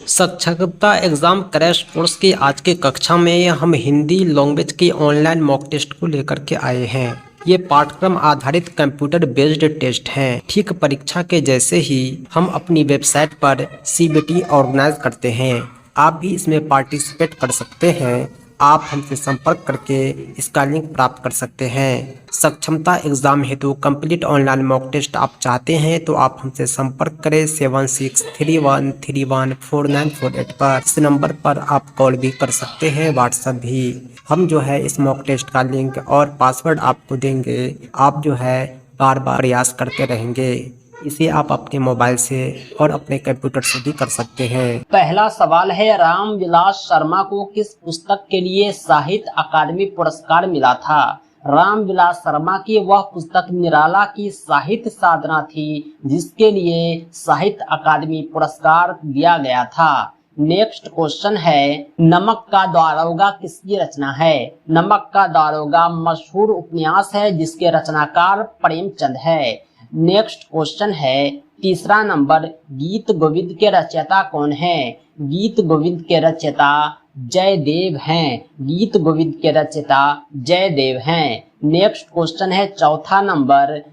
साक्षरता exam crash course की आज की कक्षा में हम हिंदी लैंग्वेज की ऑनलाइन मॉक टेस्ट को लेकर के आए हैं। ये पाठ्यक्रम आधारित कंप्यूटर बेस्ड टेस्ट हैं। ठीक परीक्षा के जैसे ही हम अपनी वेबसाइट पर सीबीटी ऑर्गेनाइज करते हैं। आप भी इसमें पार्टिसिपेट कर सकते हैं। आप हमसे संपर्क करके इसका लिंक प्राप्त कर सकते हैं। सक्षमता एग्जाम हेतु कंप्लीट ऑनलाइन मॉक टेस्ट आप चाहते हैं तो आप हमसे संपर्क करें 7631314948 पर। इस नंबर पर आप कॉल भी कर सकते हैं, व्हाट्सएप भी। हम जो है इस मॉक टेस्ट का लिंक और पासवर्ड आपको देंगे। आप जो है बार बार प्रयास करते रहेंगे। इसे आप अपने मोबाइल से और अपने कंप्यूटर से भी कर सकते हैं। पहला सवाल है, रामविलास शर्मा को किस पुस्तक के लिए साहित्य अकादमी पुरस्कार मिला था? रामविलास शर्मा की वह पुस्तक निराला की साहित्य साधना थी जिसके लिए साहित्य अकादमी पुरस्कार दिया गया था। नेक्स्ट क्वेश्चन है, नमक का दारोगा किसकी रचना है? नमक का दारोगा मशहूर उपन्यास है जिसके रचनाकार प्रेमचंद है। नेक्स्ट क्वेश्चन है, तीसरा नंबर, गीत गोविंद के रचयिता कौन है? गीत गोविंद के रचयिता जयदेव हैं। गीत गोविंद के रचयिता जयदेव हैं। नेक्स्ट क्वेश्चन है, चौथा नंबर,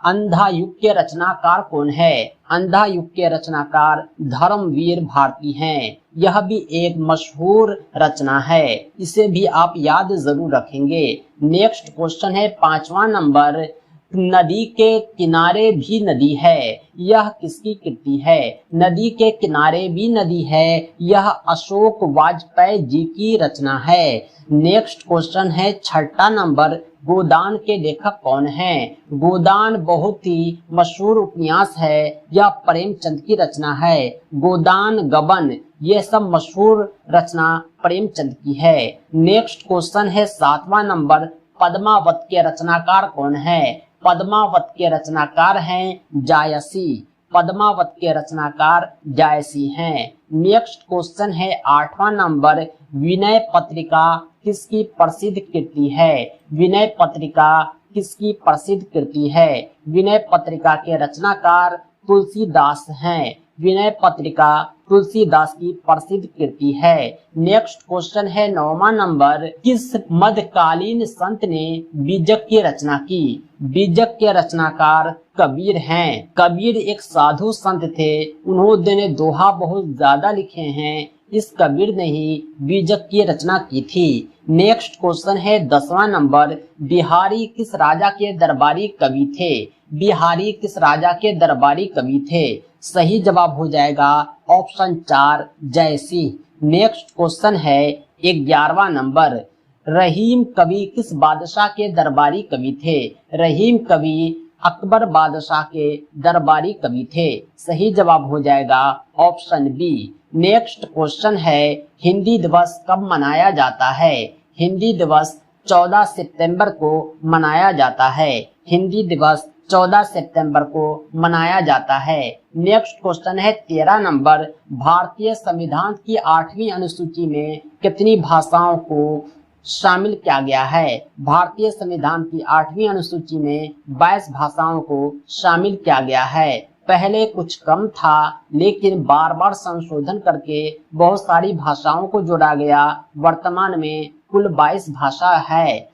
अंधा युग के रचनाकार कौन है? अंधा युग के रचनाकार धर्मवीर भारती हैं। यह भी एक मशहूर रचना है, इसे भी आप याद जरूर रखेंगे। नेक्स्ट क्वेश्चन है, पांचवा नंबर, नदी के किनारे भी नदी है, यह किसकी कृति है? नदी के किनारे भी नदी है, यह अशोक वाजपेयी जी की रचना है। नेक्स्ट क्वेश्चन है, छठा नंबर, गोदान के लेखक कौन हैं? गोदान बहुत ही मशहूर उपन्यास है, यह प्रेमचंद की रचना है। गोदान, गबन, ये सब मशहूर रचना प्रेमचंद की है। नेक्स्ट क्वेश्चन है, सातवां नंबर, पद्मावत के रचनाकार कौन है? पद्मावत के रचनाकार हैं जायसी। पद्मावत के रचनाकार जायसी हैं। नेक्स्ट क्वेश्चन है, आठवां नंबर, विनय पत्रिका किसकी प्रसिद्ध कृति है? विनय पत्रिका किसकी प्रसिद्ध कृति है? विनय पत्रिका के रचनाकार तुलसीदास हैं। विनय पत्रिका तुलसीदास की प्रसिद्ध कृति है। नेक्स्ट क्वेश्चन है, नौवां नंबर, किस मध्यकालीन संत ने बीजक की रचना की? बीजक के रचनाकार कबीर हैं। कबीर एक साधु संत थे, उन्होंने दोहा बहुत ज्यादा लिखे हैं। इस कबीर ने ही बीजक की रचना की थी। नेक्स्ट क्वेश्चन है, 10वां नंबर, बिहारी किस राजा के दरबारी कवि थे? बिहारी किस राजा के दरबारी कवि थे? सही जवाब हो जाएगा ऑप्शन 4, जयसिंह। नेक्स्ट क्वेश्चन है, 11वां नंबर, रहीम कवि किस बादशाह के दरबारी कवि थे? रहीम कवि अकबर बादशाह के दरबारी कवि थे। सही जवाब हो जाएगा ऑप्शन बी। नेक्स्ट क्वेश्चन है, हिंदी दिवस कब मनाया जाता है? हिंदी दिवस 14 सितंबर को मनाया जाता है। हिंदी दिवस 14 सितंबर को मनाया जाता है। नेक्स्ट क्वेश्चन है, 13 नंबर, भारतीय संविधान की 8वीं अनुसूची में कितनी भाषाओं को शामिल किया गया है? भारतीय संविधान की 8वीं अनुसूची में 22 भाषाओं को शामिल किया गया है। पहले कुछ कम था, लेकिन बार बार संशोधन करके बहुत सारी भाषाओं को जोड़ा गया। वर्तमान में कुल 22 भाषा है।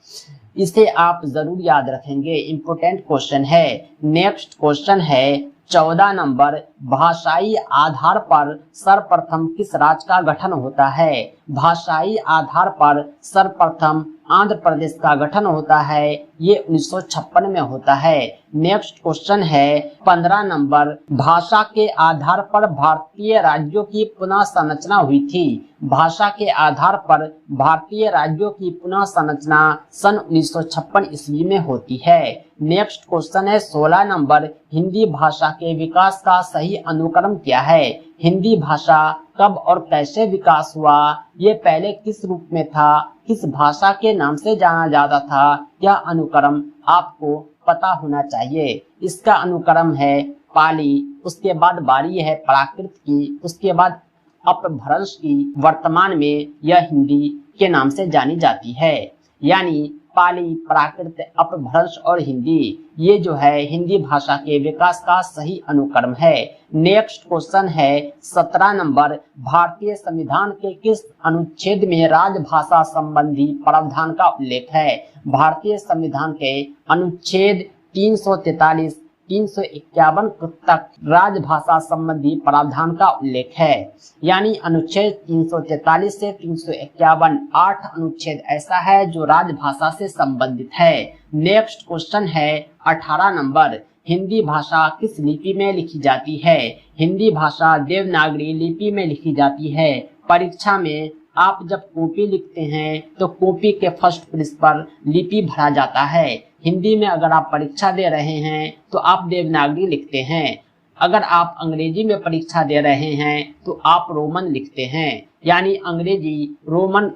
इसे आप जरूर याद रखेंगे, इम्पोर्टेंट क्वेश्चन है। नेक्स्ट क्वेश्चन है, 14 नंबर, भाषाई आधार पर सर्वप्रथम किस राज्य का गठन होता है? भाषाई आधार पर सर्वप्रथम आंध्र प्रदेश का गठन होता है। ये 1956 में होता है। नेक्स्ट क्वेश्चन है, 15 नंबर, भाषा के आधार पर भारतीय राज्यों की पुनः संरचना हुई थी। भाषा के आधार पर भारतीय राज्यों की पुनः संरचना सन 1956 ईस्वी में होती है। नेक्स्ट क्वेश्चन है, 16 नंबर, हिंदी भाषा के विकास का सही अनुक्रम क्या है? हिंदी भाषा कब और कैसे विकास हुआ? ये पहले किस रूप में था? किस भाषा के नाम से जाना जाता था? यह अनुक्रम आपको पता होना चाहिए। इसका अनुक्रम है पाली, उसके बाद बारी है प्राकृत की, उसके बाद अपभ्रंश की। वर्तमान में यह हिंदी के नाम से जानी जाती है। यानी पाली, प्राकृत, अपभ्रंश और हिंदी, ये जो है हिंदी भाषा के विकास का सही अनुक्रम है। नेक्स्ट क्वेश्चन है 17 नंबर, भारतीय संविधान के किस अनुच्छेद में राजभाषा संबंधी प्रावधान का उल्लेख है? भारतीय संविधान के अनुच्छेद 343, 351 तक राजभाषा संबंधी प्रावधान का उल्लेख है। यानी अनुच्छेद 343 से 351 8 अनुच्छेद ऐसा है जो राजभाषा से संबंधित है। नेक्स्ट क्वेश्चन है 18 नंबर, हिंदी भाषा किस लिपि में लिखी जाती है? हिंदी भाषा देवनागरी लिपि में लिखी जाती है। परीक्षा में आप जब कॉपी लिखते हैं तो कॉपी के फर्स्ट पेज पर लिपि भरा जाता है। हिंदी में अगर आप परीक्षा दे रहे हैं तो आप देवनागरी लिखते हैं। अगर आप अंग्रेजी में परीक्षा दे रहे हैं तो आप रोमन लिखते हैं। यानी अंग्रेजी रोमन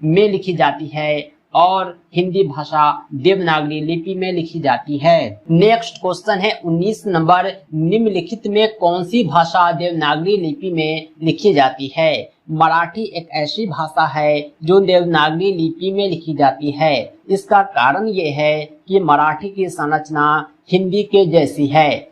में लिखी जाती है और हिंदी भाषा देवनागरी लिपि में लिखी जाती है। नेक्स्ट क्वेश्चन है 19 नंबर, निम्नलिखित में कौन सी भाषा देवनागरी लिपि में लिखी जाती है? मराठी एक ऐसी भाषा है जो देवनागरी लिपि में लिखी जाती है। इसका कारण ये है कि मराठी की संरचना हिंदी के जैसी है।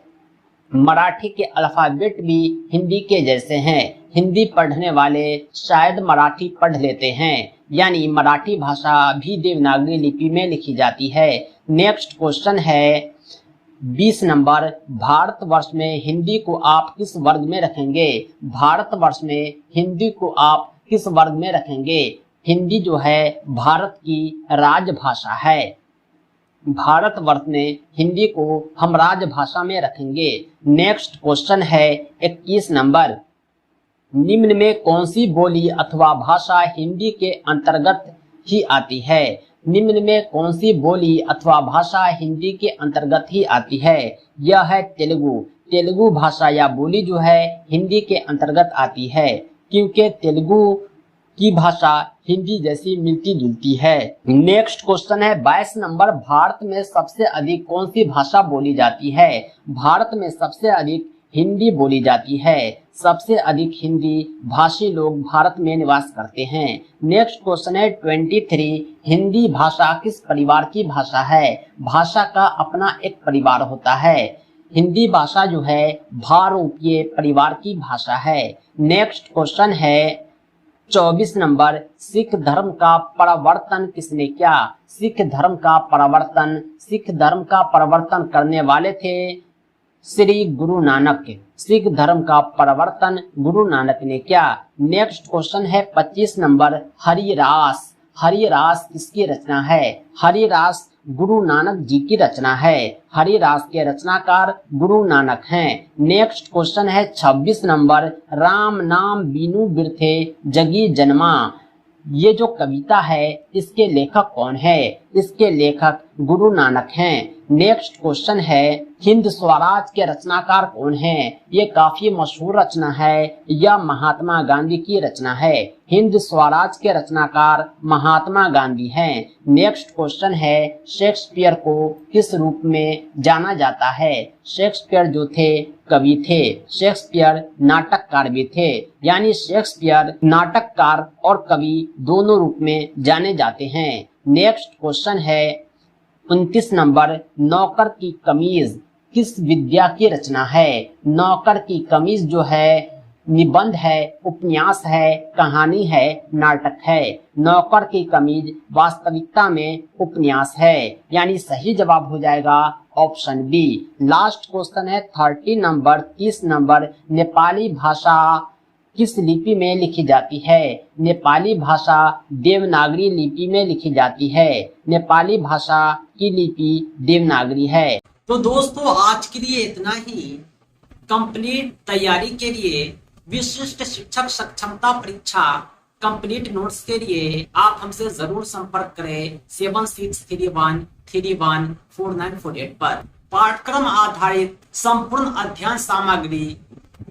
मराठी के अल्फाबेट भी हिंदी के जैसे हैं। हिंदी पढ़ने वाले शायद मराठी पढ़ लेते हैं। यानी मराठी भाषा भी देवनागरी लिपि में लिखी जाती है। नेक्स्ट क्वेश्चन है 20 नंबर, भारतवर्ष में हिंदी को आप किस वर्ग में रखेंगे? भारतवर्ष में हिंदी को आप किस वर्ग में रखेंगे? हिंदी जो है भारत की राजभाषा है। भारतवर्ष में हिंदी को हम राजभाषा में रखेंगे। नेक्स्ट क्वेश्चन है 21 नंबर, निम्न में कौन सी बोली अथवा भाषा हिंदी के अंतर्गत ही आती है? निम्न में कौन सी बोली अथवा भाषा हिंदी के अंतर्गत ही आती है? यह है तेलुगु। तेलुगु भाषा या बोली जो है हिंदी के अंतर्गत आती है, क्योंकि तेलुगु की भाषा हिंदी जैसी मिलती जुलती है। नेक्स्ट क्वेश्चन है 22 नंबर, भारत में सबसे अधिक कौन सी भाषा बोली जाती है? भारत में सबसे अधिक हिंदी बोली जाती है। सबसे अधिक हिंदी भाषी लोग भारत में निवास करते हैं। नेक्स्ट क्वेश्चन है 23, हिंदी भाषा किस परिवार की भाषा है? भाषा का अपना एक परिवार होता है। हिंदी भाषा जो है भारूपीय परिवार की भाषा है। नेक्स्ट क्वेश्चन है 24 नंबर, सिख धर्म का प्रवर्तन किसने किया? सिख धर्म का प्रवर्तन करने वाले थे श्री गुरु नानक। सिख धर्म का प्रवर्तन गुरु नानक ने किया। नेक्स्ट क्वेश्चन है 25 नंबर, हरिरास। हरिरास किसकी रचना है? हरिरास गुरु नानक जी की रचना है। हरिरास के रचनाकार गुरु नानक हैं। नेक्स्ट क्वेश्चन है 26 नंबर, राम नाम बीनू बिरथे जगी जन्मा। ये जो कविता है इसके लेखक कौन है? इसके लेखक गुरु नानक हैं। नेक्स्ट क्वेश्चन है हिंद स्वराज के रचनाकार कौन है? ये काफी मशहूर रचना है। यह महात्मा गांधी की रचना है। हिंद स्वराज के रचनाकार महात्मा गांधी हैं। नेक्स्ट क्वेश्चन है शेक्सपियर को किस रूप में जाना जाता है? शेक्सपियर जो थे कवि थे। शेक्सपियर नाटककार भी थे। यानी शेक्सपियर नाटककार और कवि दोनों रूप में जाने जाते हैं। नेक्स्ट क्वेश्चन है 29 नंबर, नौकर की कमीज किस विद्या की रचना है? नौकर की कमीज जो है निबंध है, उपन्यास है, कहानी है, नाटक है। नौकर की कमीज वास्तविकता में उपन्यास है। यानी सही जवाब हो जाएगा ऑप्शन बी। लास्ट क्वेश्चन है 30 नंबर, नेपाली भाषा किस लिपि में लिखी जाती है? नेपाली भाषा देवनागरी लिपि में लिखी जाती है। नेपाली भाषा की लिपि देवनागरी है। तो दोस्तों आज के लिए इतना ही। कंप्लीट तैयारी के लिए विशिष्ट शिक्षक सक्षमता परीक्षा कंप्लीट नोट्स के लिए आप हमसे जरूर संपर्क करें 7631314948 पर। पाठ्यक्रम आधारित संपूर्ण अध्ययन सामग्री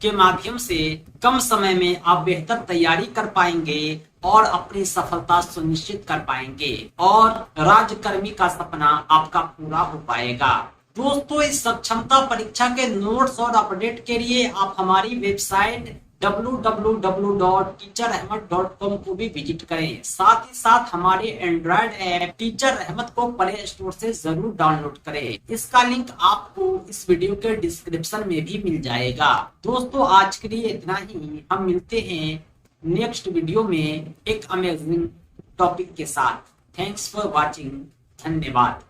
के माध्यम से कम समय में आप बेहतर तैयारी कर पाएंगे और अपनी सफलता सुनिश्चित कर पाएंगे और राजकर्मी का सपना आपका पूरा हो पाएगा। दोस्तों इस सक्षमता परीक्षा के नोट्स और अपडेट के लिए आप हमारी वेबसाइट www.teacherahmed.com को भी विजिट करें। साथ ही साथ हमारे एंड्रॉयड ऐप टीचर अहमद को प्ले स्टोर से जरूर डाउनलोड करें। इसका लिंक आपको इस वीडियो के डिस्क्रिप्शन में भी मिल जाएगा। दोस्तों आज के लिए इतना ही, हम मिलते हैं नेक्स्ट वीडियो में एक अमेजिंग टॉपिक के साथ। थैंक्स फॉर वॉचिंग, धन्यवाद।